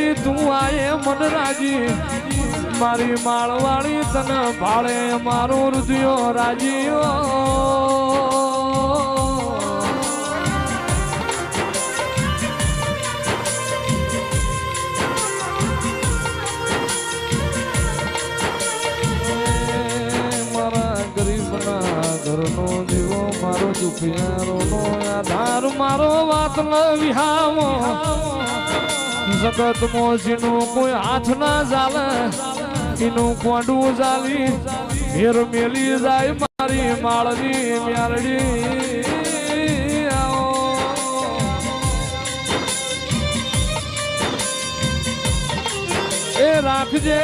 રાજી તું આયે મન રાજી મારી માળવાળી તને ભાળે મારું હૃદયો રાજીઓ ઘરનો દીવો મારો દુખિયારો નો આધાર મારો વાત ન વિહાવો જગત મોજીનું કોઈ હાથ ના ચાલે એનું કોંડું ચાલી હેર મેલી જાય મારી માળની મ્યારડી એ રાખજે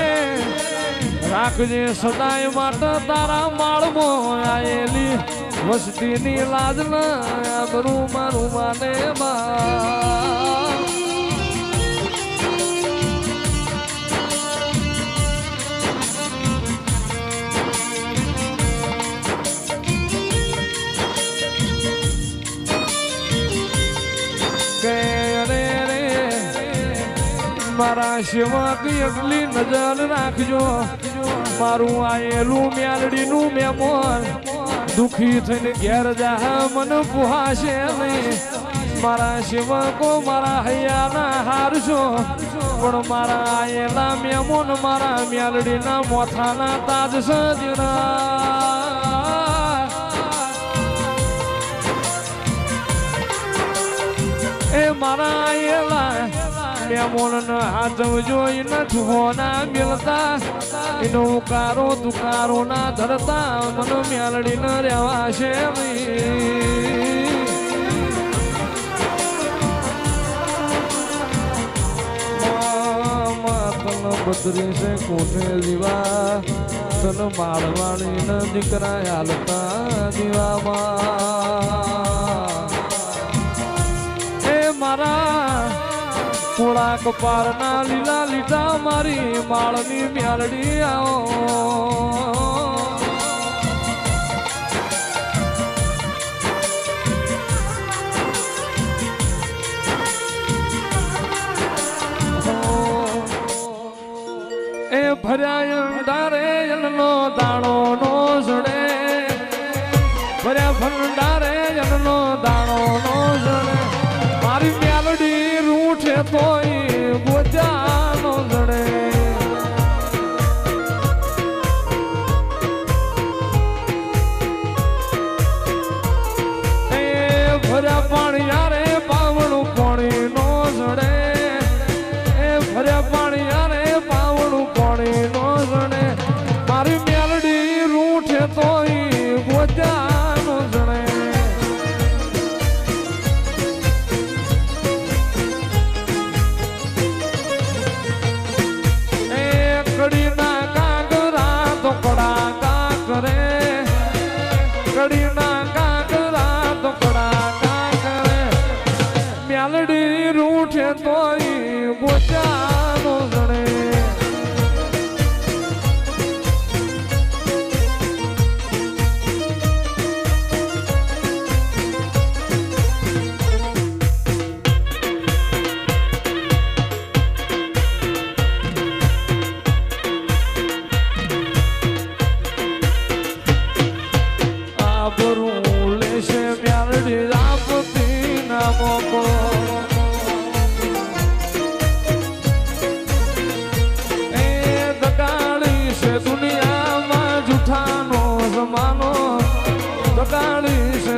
રાખજે સદાય માટે તારા માળમાં આયેલી વસ્તીની લાજ ના બરું મારું માને મારા સેવક એટલી નજર રાખજો મારું આયેલું મ્યાલડીનું મેમોન દુખી થઈને ઘેર જા મન પુહાશે નહીં મારા સેવકો મારા હૈયાના હારશો પણ મારા આયેલા મેમોન મારા મ્યાલડીના મોથાના તાજ સજના એ મારા આયેલા મેમોન હાથ જોઈને ઠોના મિલતા એનો ઉકારો તુકારો ના ધરતા મન મ્યાલડી ન રહેવાશે તન બદરી છે કોઠે દીવા તન માળવાણી ન દીકરા હાલતા દીવામાં એ મારા થોડા કપારના લીલા લીટા મારી માળની મ્યાલડી આવો એ ભર્યા અંડારે જલનો દાણો નો જડે ભર્યા ભંડારે જલનો દાણો નો જડે મારી મ્યાલડી રૂઠે તોય ગોજાનો જડે એ ભર્યા પાણી યારે પાવણું પાણી નો જડે એ ભર્યા પાણી યારે પાવણું પાણી નો જડે મારી મ્યાલડી રૂઠે તોય ગોજાનો જડે કડીના કાગરા તોકડા કા કરે કડીના કાગરા તોકડા કા કરે મ્યાલડી રૂઠે તોય ગોચાનો જણે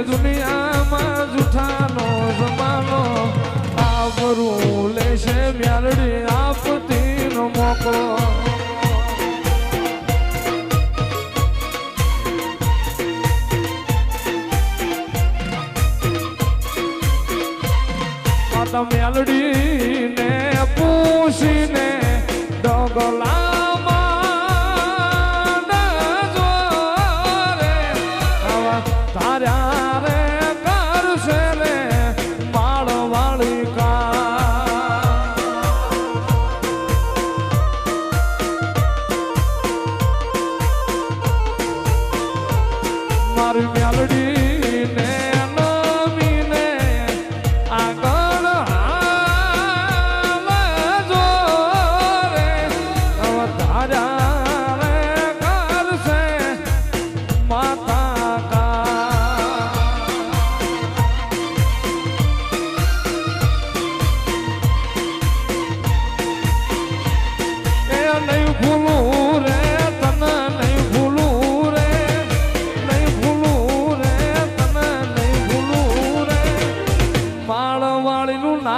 દુનિયામાં જૂઠાનો જમાનો આવરું લેશે મ્યાલડી આપતી નો મોકળો માતા મ્યાલડી ને પૂછીને ડગલા મારી મ્યાલડી ને નવીને આગળ હાલ જો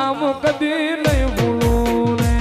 નામ કદી નહીં ભૂલું રે.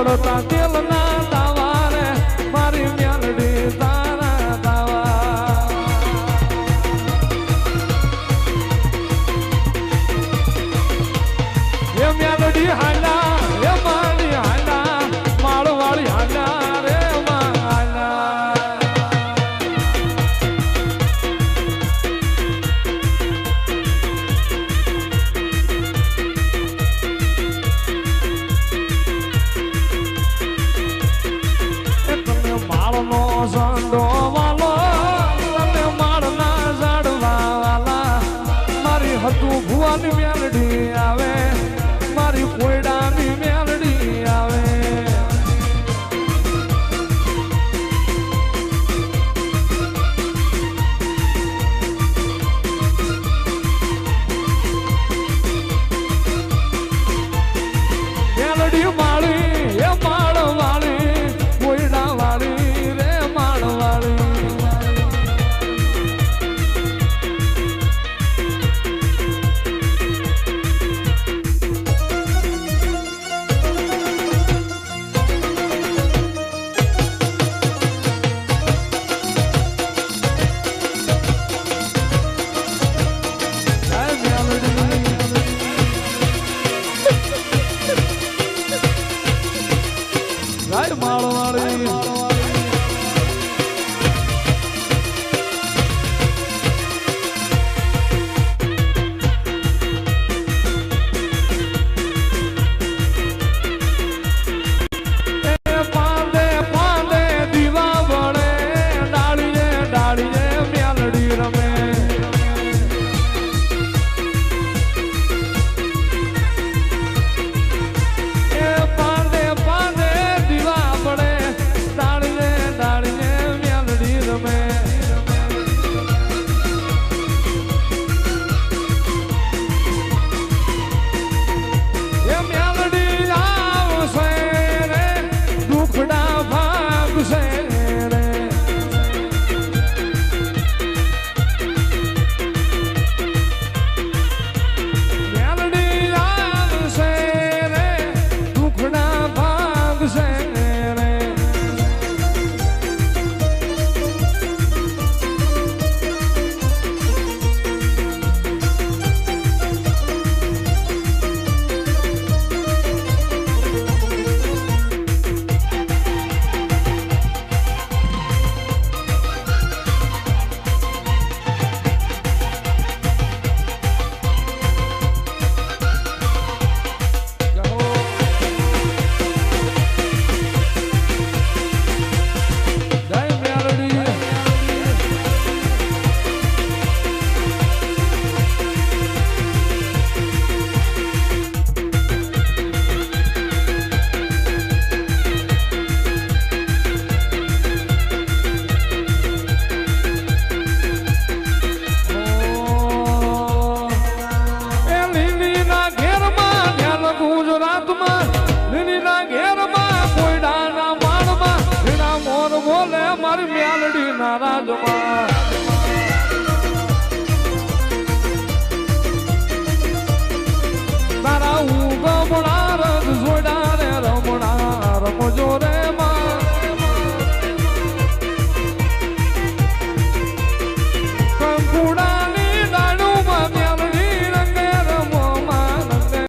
પડતા તેલના તાવા રે મારી મ્યાલડી તારા તાવા. એ મ્યાલડી હાલા એ મારી હાલા માળવાળી હાલા રે હાલા. ઝંડો વાલો તમે માળના ઝાડવા વાલા મારી હતું ભુવાની મેલડી આવે મારી કોયડા